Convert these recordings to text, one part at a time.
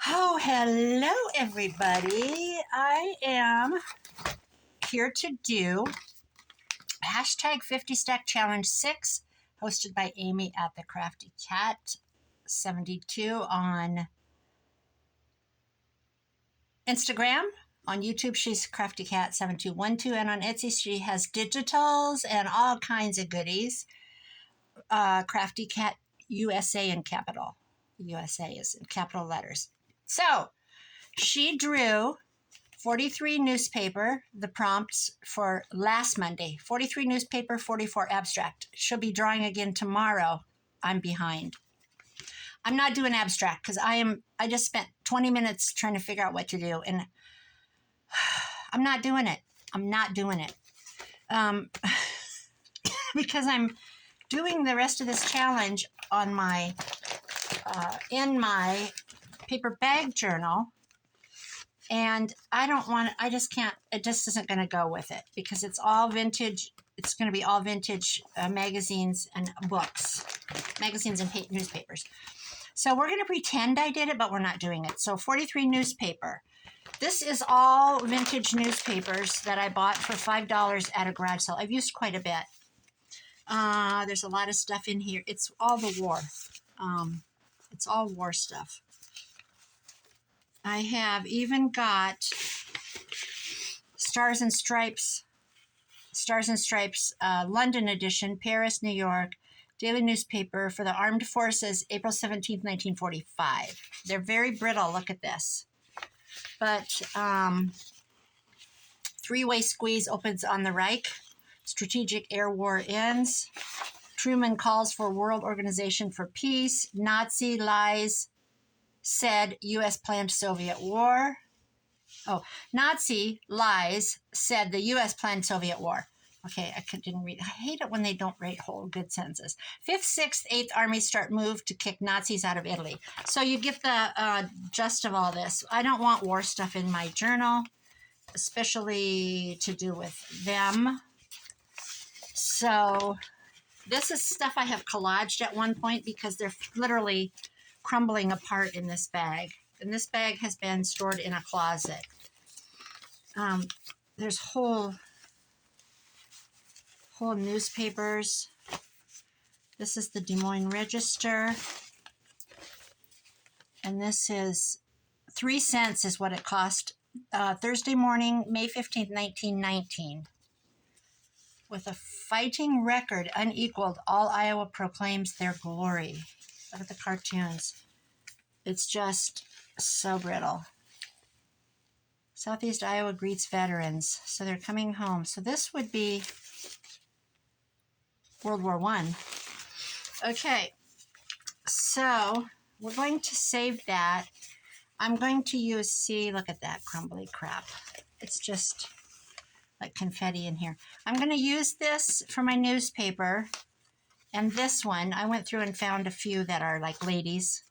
Oh, hello, everybody. I am here to do hashtag 50 Stack Challenge 6, hosted by Amy at the Crafty Cat 72 on Instagram. On YouTube, she's Crafty Cat 7212, and on Etsy, she has digitals and all kinds of goodies. Crafty Cat USA in capital. USA is in capital letters. So she drew 43 newspaper, the prompts for last Monday. 43 newspaper, 44 abstract. She'll be drawing again tomorrow. I'm behind. I'm not doing abstract because I just spent 20 minutes trying to figure out what to do, and I'm not doing it. I'm not doing it. Because I'm doing the rest of this challenge on my in my paper bag journal, and I just can't, it just isn't going to go with it because it's all vintage. It's going to be all vintage magazines and books, magazines and newspapers. So we're going to pretend I did it, but we're not doing it. So 43 newspaper. This is all vintage newspapers that I bought for $5 at a garage sale. I've used quite a bit. There's a lot of stuff in here. It's all the war. It's all war stuff. I have even got Stars and Stripes, London edition, Paris, New York, daily newspaper for the Armed Forces, April 17th, 1945. They're very brittle. Look at this. But three-way squeeze opens on the Reich. Strategic air war ends. Truman calls for World Organization for Peace. Nazi lies said U.S. planned Soviet war. Oh, Nazi lies said the U.S. planned Soviet war. Okay, didn't read. I hate it when they don't write whole good sentences. 5th, 6th, 8th Armies start move to kick Nazis out of Italy. So you get the gist of all this. I don't want war stuff in my journal, especially to do with them. So this is stuff I have collaged at one point because they're literally crumbling apart in this bag. And this bag has been stored in a closet. There's whole newspapers. This is the Des Moines Register. And this is 3 cents is what it cost Thursday morning, May 15th, 1919. With a fighting record unequaled, all Iowa proclaims their glory. Look at the cartoons. It's just so brittle. Southeast Iowa greets veterans. So they're coming home. So this would be World War I. Okay. So we're going to save that. I'm going to use, see, look at that crumbly crap. It's just like confetti in here. I'm going to use this for my newspaper. And this one, I went through and found a few that are like ladies.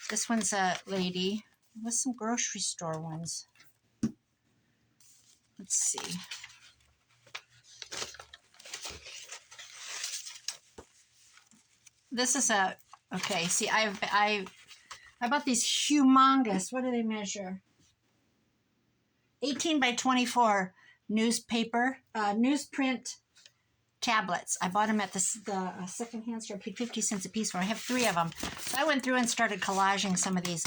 This one's a lady with some grocery store ones. Let's see. This is a, okay, see, I bought these humongous, what do they measure? 18 by 24 newspaper, newsprint tablets. I bought them at the secondhand store. I paid 50 cents a piece for. I have 3 of them. So I went through and started collaging some of these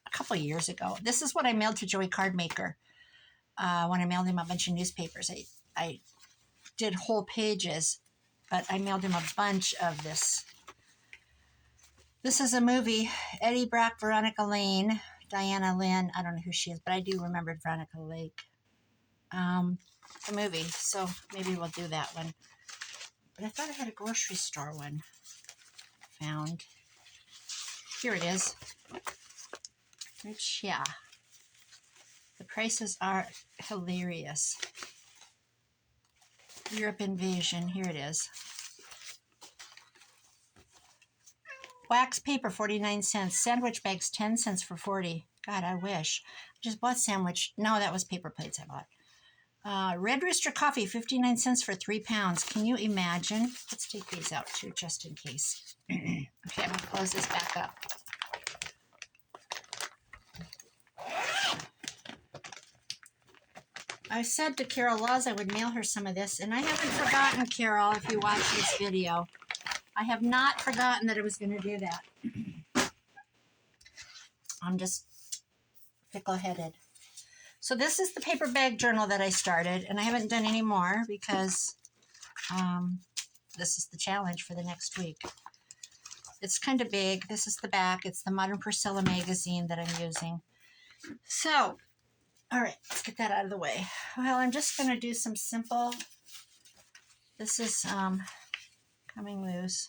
a couple of years ago. This is what I mailed to Joey Cardmaker when I mailed him a bunch of newspapers. I did whole pages, but I mailed him a bunch of this. This is a movie. Eddie Brock, Veronica Lane, Diana Lynn. I don't know who she is, but I do remember Veronica Lake. The movie. So maybe we'll do that one. But I thought I had a grocery store one found. Here it is. Which, yeah. The prices are hilarious. Europe Invasion. Here it is. Wax paper, 49 cents. Sandwich bags, 10 cents for 40. God, I wish. I just bought sandwich. No, that was paper plates I bought. Red Rooster coffee, 59 cents for 3 pounds. Can you imagine? Let's take these out too, just in case. Okay, I'm going to close this back up. I said to Carol Laws I would mail her some of this, and I haven't forgotten, Carol, if you watch this video. I have not forgotten that I was going to do that. I'm just fickle-headed. So this is the paper bag journal that I started, and I haven't done any more because this is the challenge for the next week. It's kind of big. This is the back. It's the Modern Priscilla magazine that I'm using. So, all right, let's get that out of the way. Well, I'm just going to do some simple. This is coming loose.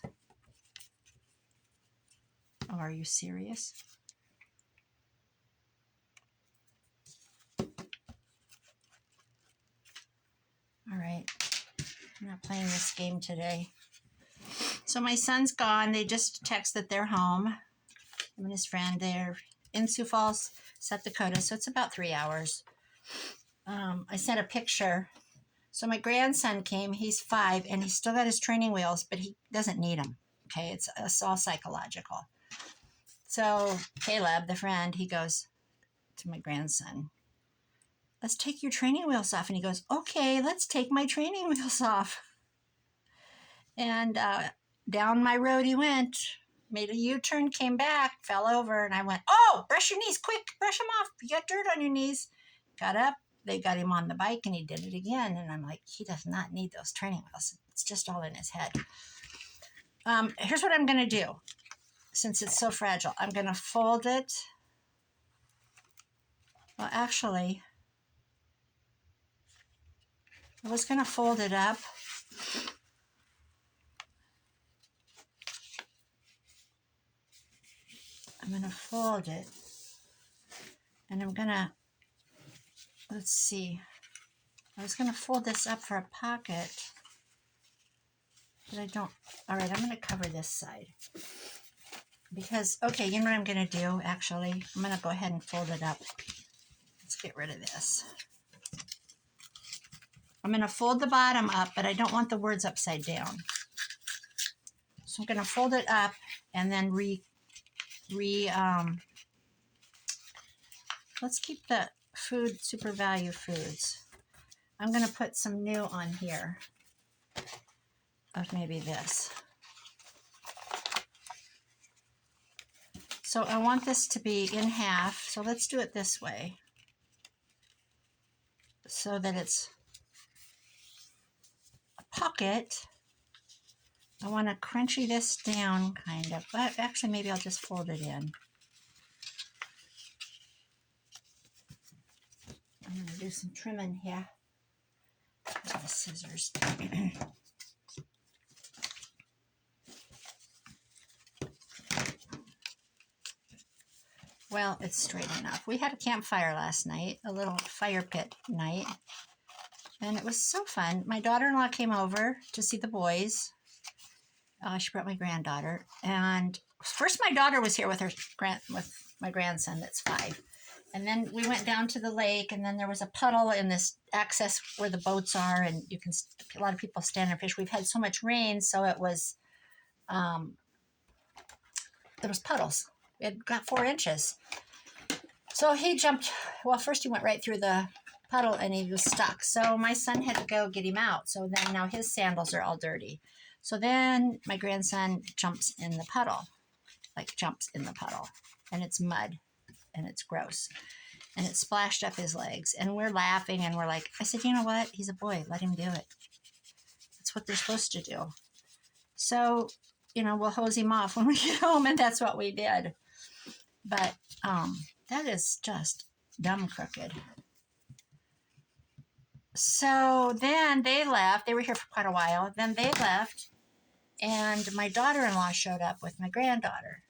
Oh, are you serious? All right, I'm not playing this game today. So my son's gone. They just text that they're home. Him and his friend, they're in Sioux Falls, South Dakota, so it's about 3 hours. I sent a picture. So my grandson came. He's 5, and he's still got his training wheels, but he doesn't need them. Okay, it's all psychological. So Caleb, the friend, he goes to my grandson, let's take your training wheels off. And he goes, okay, let's take my training wheels off. And down my road he went, made a U-turn, came back, fell over, and I went, oh, brush your knees, quick, brush them off. You got dirt on your knees. Got up, they got him on the bike, and he did it again. And I'm like, he does not need those training wheels. It's just all in his head. Here's what I'm going to do. Since it's so fragile, I'm going to fold it. Well, actually, I was going to fold it up. I'm going to fold it. And I'm going to, let's see. I was going to fold this up for a pocket. But I don't. All right, I'm going to cover this side. Because, okay, you know what I'm going to do, actually? I'm going to go ahead and fold it up. Let's get rid of this. I'm going to fold the bottom up, but I don't want the words upside down. So I'm going to fold it up and then let's keep the food, super value foods. I'm going to put some new on here of maybe this. So I want this to be in half. So let's do it this way so that it's a pocket. I want to crunchy this down kind of, but actually maybe I'll just fold it in. I'm going to do some trimming here. The scissors. Well, it's straight enough. We had a campfire last night, a little fire pit night, and it was so fun. My daughter-in-law came over to see the boys. She brought my granddaughter, and first my daughter was here with my grandson that's 5, and then we went down to the lake, and then there was a puddle in this access where the boats are, and you can a lot of people stand and fish. We've had so much rain, so it was there was puddles. We had got 4 inches. So he jumped, well, first he went right through the puddle and he was stuck. So my son had to go get him out. So then now his sandals are all dirty. So then my grandson jumps in the puddle, and it's mud and it's gross. And it splashed up his legs, and we're laughing and we're like, I said, you know what? He's a boy. Let him do it. That's what they're supposed to do. So, we'll hose him off when we get home, and that's what we did. But that is just dumb crooked. So then they left. They were here for quite a while. Then they left, and my daughter-in-law showed up with my granddaughter.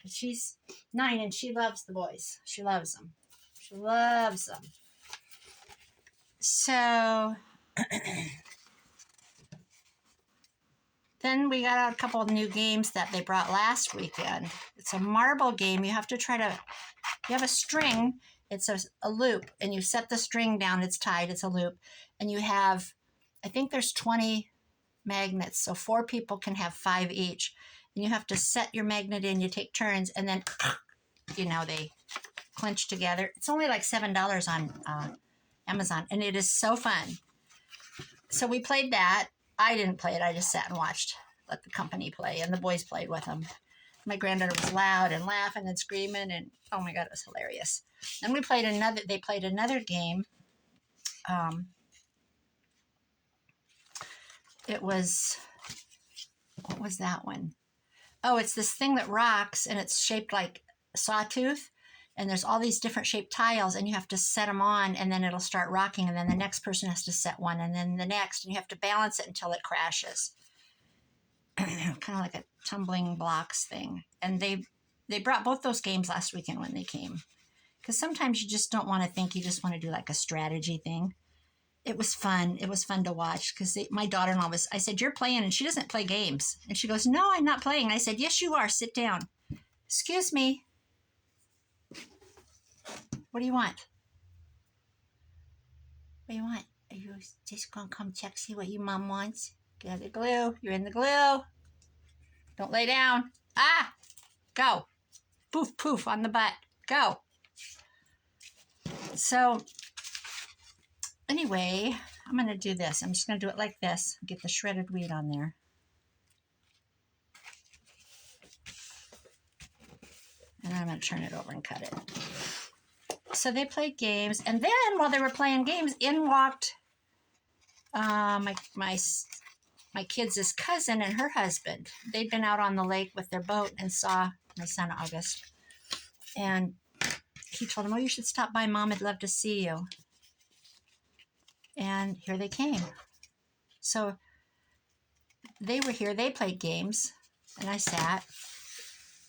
She's 9, and she loves the boys. She loves them. She loves them. So then we got out a couple of new games that they brought last weekend. It's a marble game. You have a string. It's a loop, and you set the string down. It's tied. It's a loop. And you have, I think there's 20 magnets. So 4 people can have 5 each. And you have to set your magnet in. You take turns, and then, they clinch together. It's only like $7 on Amazon, and it is so fun. So we played that. I didn't play it. I just sat and watched, let the company play, and the boys played with them. My granddaughter was loud and laughing and screaming, and oh my God, it was hilarious. Then they played another game. It was, what was that one? Oh, it's this thing that rocks, and it's shaped like a sawtooth, and there's all these different shaped tiles, and you have to set them on, and then it'll start rocking, and then the next person has to set one, and then the next, and you have to balance it until it crashes. Kind of like a tumbling blocks thing. And they brought both those games last weekend when they came, because sometimes you just don't want to think, you just want to do like a strategy thing. It was fun. It was fun to watch because my daughter-in-law was, I said, "You're playing," and she doesn't play games. And she goes, "No, I'm not playing." I said, "Yes, you are. Sit down." "Excuse me. What do you want? What do you want? Are you just going to come check, see what your mom wants? Get the glue. You're in the glue. Don't lay down. Ah, go. Poof, poof on the butt. Go." So anyway, I'm going to do this. I'm just going to do it like this. Get the shredded wheat on there. And I'm going to turn it over and cut it. So they played games. And then while they were playing games, in walked my kids' cousin and her husband. They'd been out on the lake with their boat and saw my son August. And he told them, "Oh, you should stop by, Mom. I'd love to see you." And here they came. So they were here. They played games. And I sat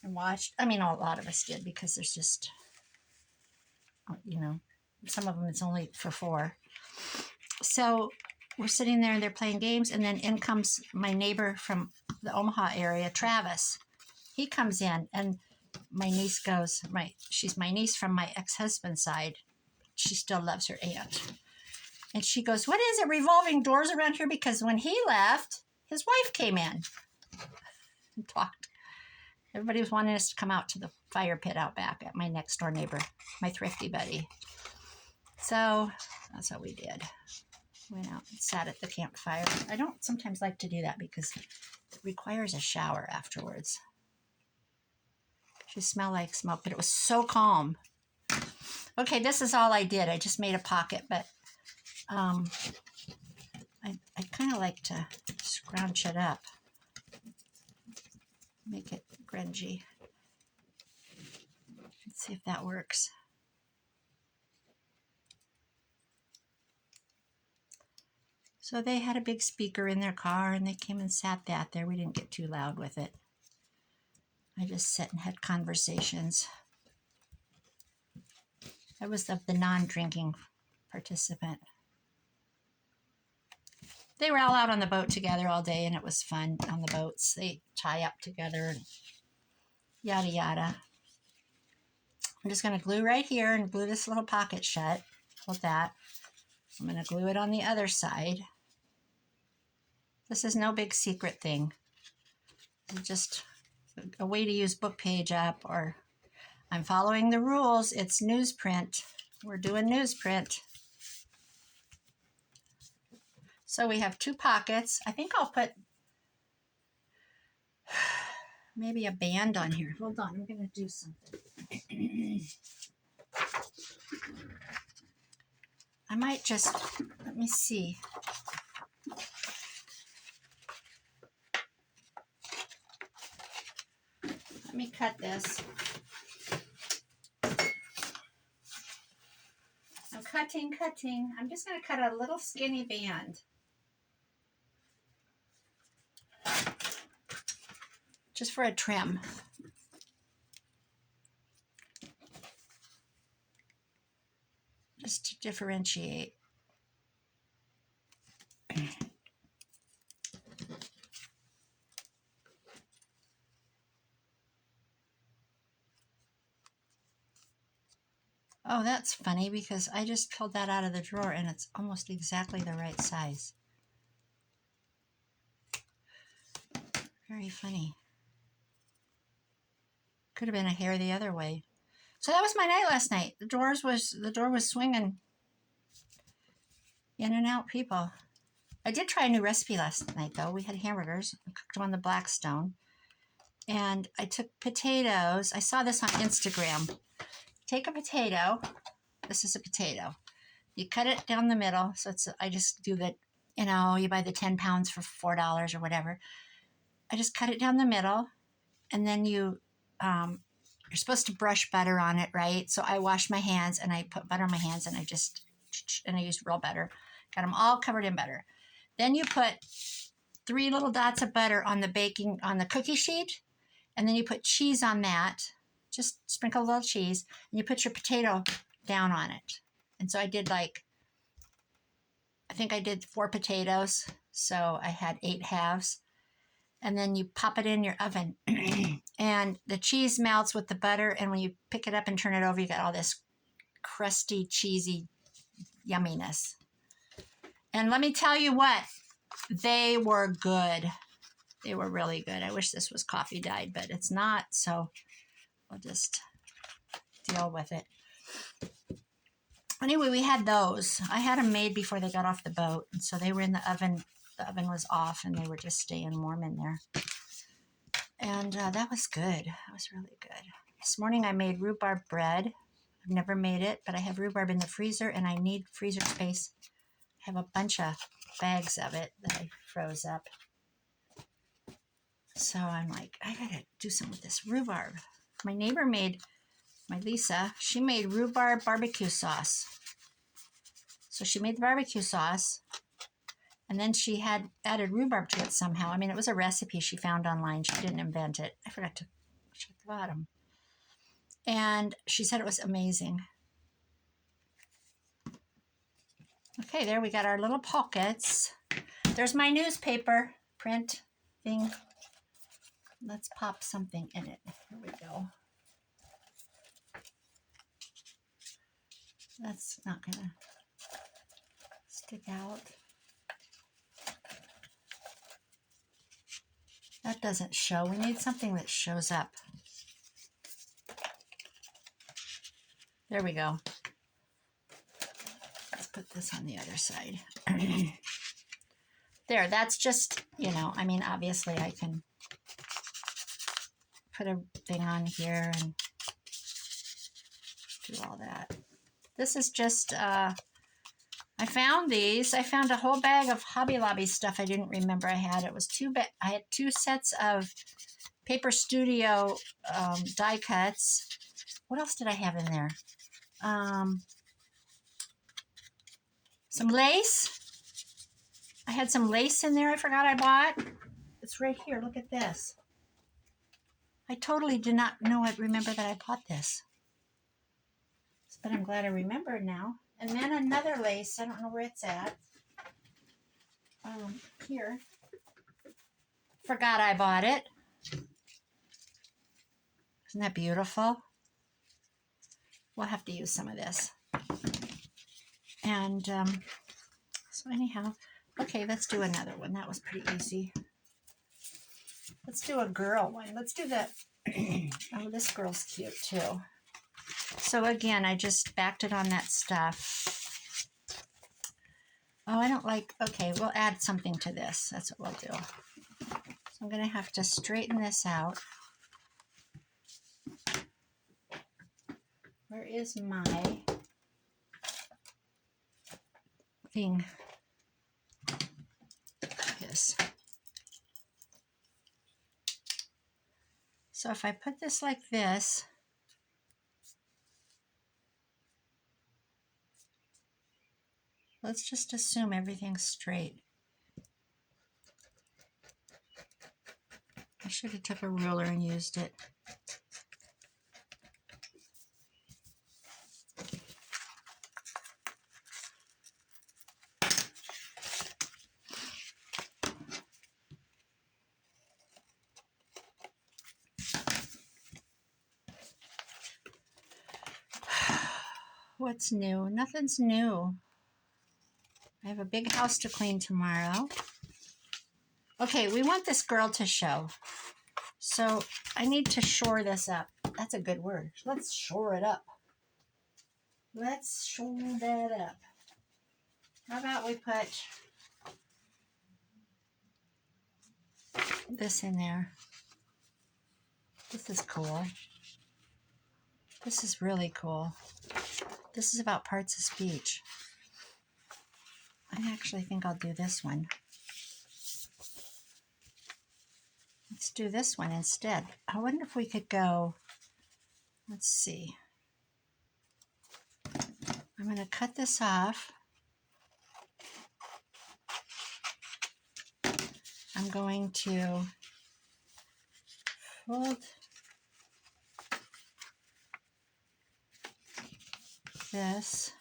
and watched. I mean, a lot of us did, because there's just, some of them it's only for 4. So we're sitting there and they're playing games. And then in comes my neighbor from the Omaha area, Travis. He comes in, and my niece goes, she's my niece from my ex-husband's side. She still loves her aunt. And she goes, "What is it, revolving doors around here?" Because when he left, his wife came in and talked. Everybody was wanting us to come out to the fire pit out back at my next door neighbor, my thrifty buddy. So that's what we did. Went out and sat at the campfire. I don't sometimes like to do that because it requires a shower afterwards. She smelled like smoke, but it was so calm. Okay, this is all I did. I just made a pocket, but I kind of like to scrunch it up, make it grungy. Let's see if that works. So they had a big speaker in their car, and they came and sat there. We didn't get too loud with it. I just sat and had conversations. I was the non-drinking participant. They were all out on the boat together all day, and it was fun on the boats. They tie up together and yada yada. I'm just going to glue right here and glue this little pocket shut. Hold that. I'm going to glue it on the other side. This is no big secret thing. It's just a way to use book page up, or I'm following the rules. It's newsprint. We're doing newsprint. So we have 2 pockets. I think I'll put maybe a band on here. Hold on, I'm going to do something. I might just, let me see. Let me cut this. I'm cutting. I'm just going to cut a little skinny band. Just for a trim. Just to differentiate. Oh, that's funny, because I just pulled that out of the drawer and it's almost exactly the right size. Very funny. Could have been a hair the other way. So that was my night last night. The door was swinging in and out people. I did try a new recipe last night, though. We had hamburgers. I cooked them on the Blackstone. And I took potatoes. I saw this on Instagram. Take a potato. This is a potato. You cut it down the middle. So I just do that, you buy the 10 pounds for $4 or whatever. I just cut it down the middle. And then you're supposed to brush butter on it, right? So I washed my hands and I put butter on my hands and I used real butter. Got them all covered in butter. Then you put 3 little dots of butter on the cookie sheet. And then you put cheese on that. Just sprinkle a little cheese. And you put your potato down on it. And so I think I did 4 potatoes. So I had 8 halves. And then you pop it in your oven. And the cheese melts with the butter. And when you pick it up and turn it over, you got all this crusty, cheesy yumminess. And let me tell you what, they were good. They were really good. I wish this was coffee dyed, but it's not. So I'll just deal with it. Anyway, we had those. I had them made before they got off the boat. And so they were in the oven. The oven was off and they were just staying warm in there. And that was good. That was really good. This morning I made rhubarb bread. I've never made it, but I have rhubarb in the freezer and I need freezer space. I have a bunch of bags of it that I froze up. So I'm like, I gotta do something with this rhubarb. My neighbor Lisa, she made rhubarb barbecue sauce. So she made the barbecue sauce and then she had added rhubarb to it somehow. I mean, it was a recipe she found online. She didn't invent it. I forgot to check the bottom. And she said it was amazing. Okay, there we got our little pockets. There's my newspaper print thing. Let's pop something in it. Here we go. That's not gonna stick out. That doesn't show. We need something that shows up. There we go. Let's put this on the other side. There, that's just, I mean, obviously I can put a thing on here and do all that. This is just, I found these. I found a whole bag of Hobby Lobby stuff I didn't remember I had. It was I had 2 sets of Paper Studio die cuts. What else did I have in there? Some lace. I had some lace in there I forgot I bought. It's right here. Look at this. I totally did not remember that I bought this. But I'm glad I remembered now. And then another lace. I don't know where it's at. Here. Forgot I bought it. Isn't that beautiful? We'll have to use some of this. And so anyhow, okay, let's do another one. That was pretty easy. Let's do a girl one. Let's do the, oh, this girl's cute too. So again, I just backed it on that stuff. Oh, I don't like, okay, we'll add something to this. That's what we'll do. So I'm going to have to straighten this out. Where is my thing? This. So if I put this like this, let's just assume everything's straight. I should have took a ruler and used it. What's new? Nothing's new. I have a big house to clean tomorrow. Okay, we want this girl to show. So I need to shore this up. That's a good word. Let's shore it up. Let's shore that up. How about we put this in there? This is cool. This is really cool. This is about parts of speech. I actually think I'll do this one. Let's do this one instead. I wonder if we could go, let's see. I'm going to cut this off. I'm going to fold this.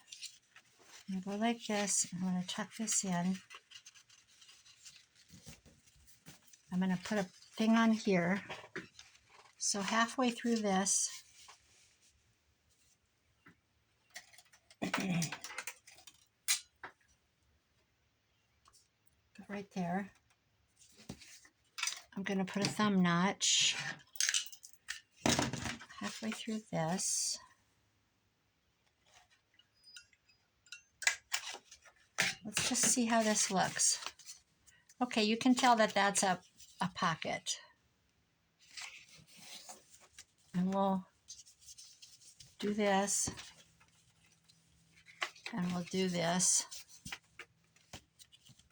I'm going to go like this. I'm going to tuck this in. I'm going to put a thing on here. So halfway through this, right there, I'm going to put a thumb notch halfway through this. Let's just see how this looks. Okay, you can tell that that's a pocket. And we'll do this. And we'll do this.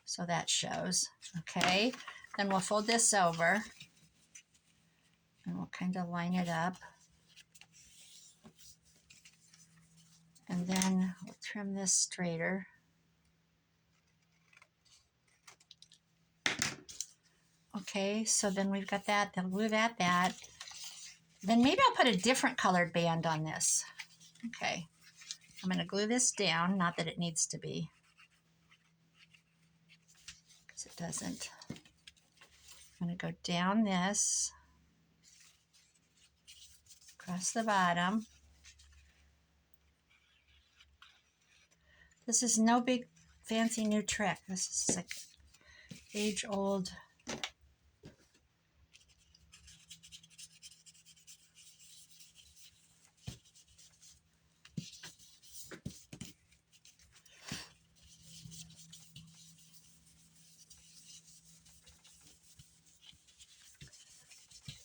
So that shows. Okay, then we'll fold this over. And we'll kind of line it up. And then we'll trim this straighter. Okay, so then we've got that. Then glue that. Then maybe I'll put a different colored band on this. Okay, I'm going to glue this down. Not that it needs to be, because it doesn't. I'm going to go down this, across the bottom. This is no big fancy new trick. This is like age-old.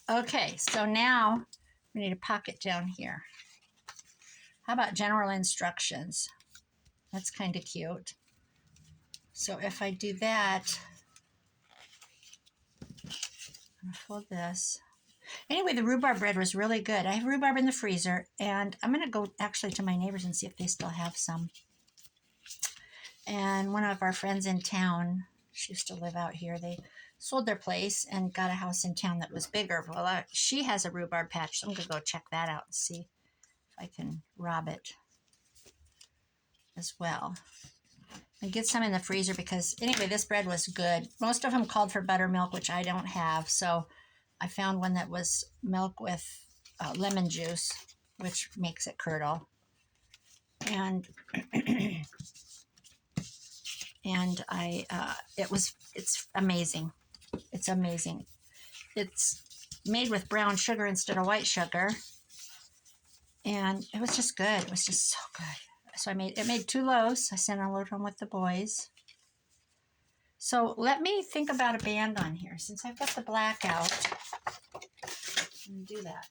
Okay, so now we need a pocket down here. How about general instructions? That's kind of cute. So if I do that, I'm going to fold this. Anyway, the rhubarb bread was really good. I have rhubarb in the freezer, and I'm going to go actually to my neighbors and see if they still have some. And one of our friends in town, she used to live out here, they sold their place and got a house in town that was bigger. Well, she has a rhubarb patch, so I'm going to go check that out and see if I can rob it as well. And get some in the freezer because, anyway, this bread was good. Most of them called for buttermilk, which I don't have, so I found one that was milk with lemon juice, which makes it curdle. And it's amazing. It's amazing. It's made with brown sugar instead of white sugar. And it was just good. It was just so good. So it made 2 loaves. I sent a load home with the boys. So let me think about a band on here. Since I've got the black out, I'm going to do that.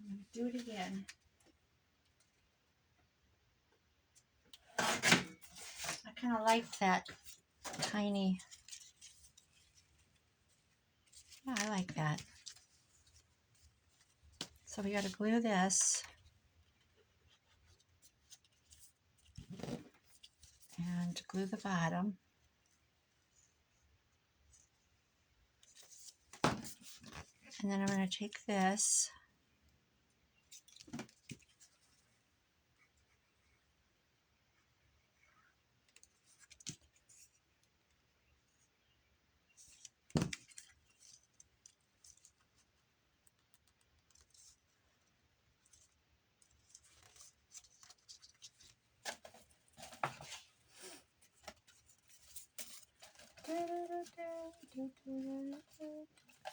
I'm going to do it again. I kind of like that tiny. Yeah, I like that. So we got to glue this. And glue the bottom. And then I'm going to take this.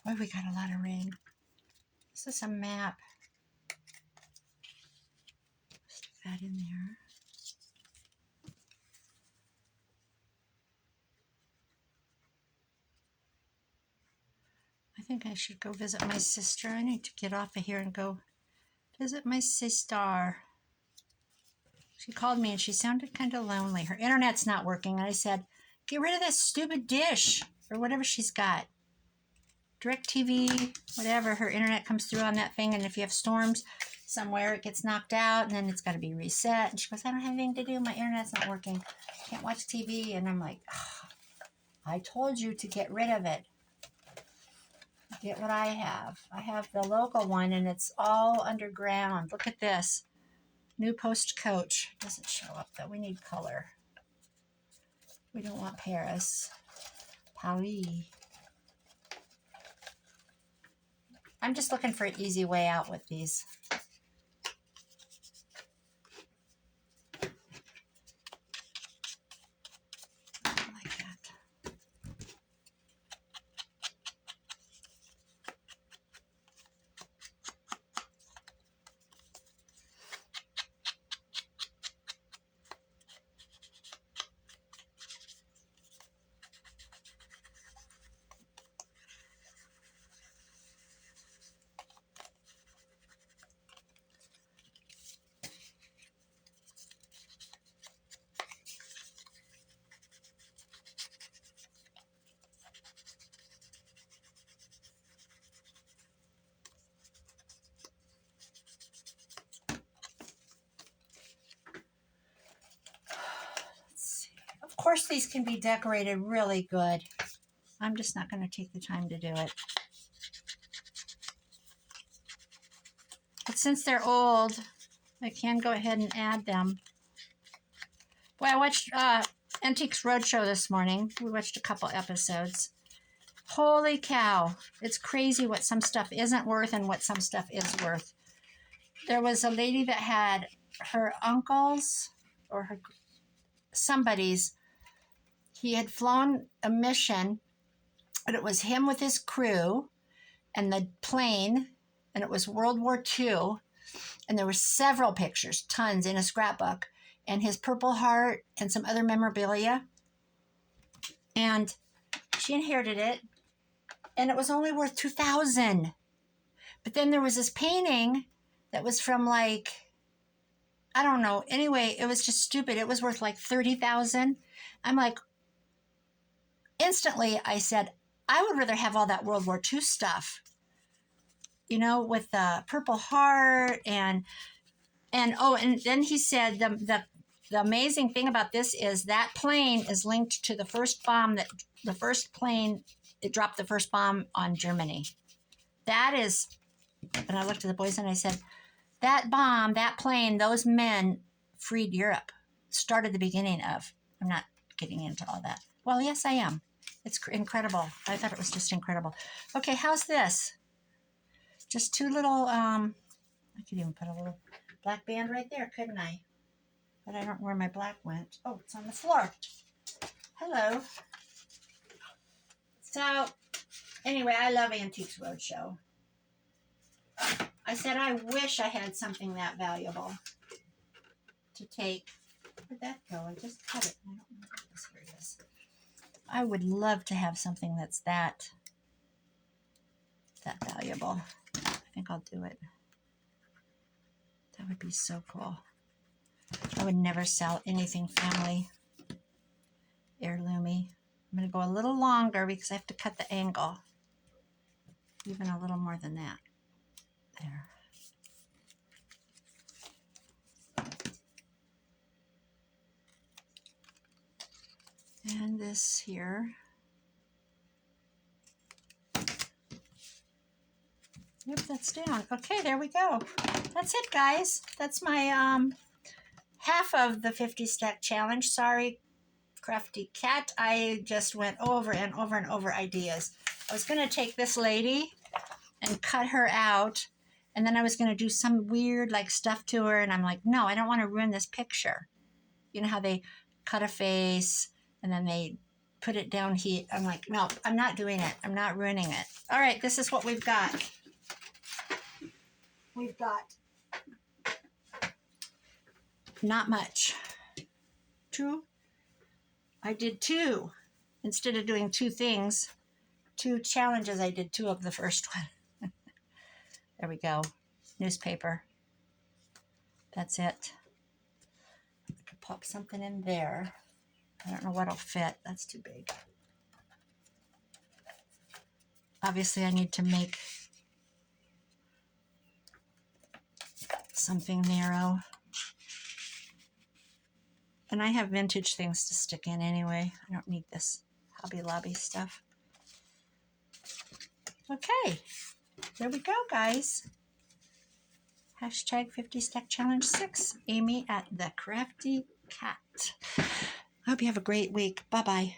Boy, we got a lot of rain. This is a map. Stick that in there. think I should go visit my sister. I need to get off of here and go visit my sister. She called me and she sounded kind of lonely. Her internet's not working. And I said, get rid of this stupid dish or whatever she's got. DirecTV, whatever. Her internet comes through on that thing. And if you have storms somewhere, it gets knocked out and then it's got to be reset. And she goes, I don't have anything to do. My internet's not working. Can't watch TV. And I'm like, oh, I told you to get rid of it. Get what I have. I have the local one and it's all underground. Look at this. New Post Coach. Doesn't show up though. We need color. We don't want Paris. Paris. I'm just looking for an easy way out with these. Like that. Of course, these can be decorated really good. I'm just not going to take the time to do it. But since they're old, I can go ahead and add them. Boy, I watched Antiques Roadshow this morning. We watched a couple episodes. Holy cow. It's crazy what some stuff isn't worth and what some stuff is worth. There was a lady that had her uncle's or her somebody's. He had flown a mission, and it was him with his crew and the plane, and it was World War II, and there were several pictures, tons in a scrapbook, and his Purple Heart and some other memorabilia. And she inherited it, and it was only worth $2,000. But then there was this painting that was from like, I don't know. Anyway, it was just stupid. It was worth like $30,000. I'm like, instantly I said, I would rather have all that World War II stuff, you know, with the Purple Heart and then he said the amazing thing about this is that plane is linked to the first bomb it dropped the first bomb on Germany. That is, and I looked at the boys and I said, that bomb, that plane, those men freed Europe, started the beginning of, I'm not getting into all that. Well, yes, I am. It's incredible. I thought it was just incredible. Okay, how's this? Just two little, I could even put a little black band right there, couldn't I? But I don't know where my black went. Oh, it's on the floor. Hello. So, anyway, I love Antiques Roadshow. I said I wish I had something that valuable to take. Where'd that go? I just cut it. I don't know what this here is. I would love to have something that's that valuable. I think I'll do it. That would be so cool. I would never sell anything family heirloomy. I'm going to go a little longer because I have to cut the angle. Even a little more than that. There. And this here. Yep, that's down. Okay, there we go. That's it, guys. That's my half of the 50 stack challenge. Sorry, Crafty Cat. I just went over and over and over ideas. I was going to take this lady and cut her out, and then I was going to do some weird like stuff to her, and I'm like, no, I don't want to ruin this picture. You know how they cut a face and then they put it down here. I'm like, no, I'm not doing it. I'm not ruining it. All right, this is what we've got. We've got not much. Two. I did two. Instead of doing two things, 2 challenges. I did 2 of the first one. There we go. Newspaper. That's it. I could pop something in there. I don't know what'll fit. That's too big. Obviously, I need to make something narrow. And I have vintage things to stick in anyway. I don't need this Hobby Lobby stuff. Okay, there we go, guys. Hashtag 50 Stack Challenge 6. Amy at the Crafty Cat. I hope you have a great week. Bye-bye.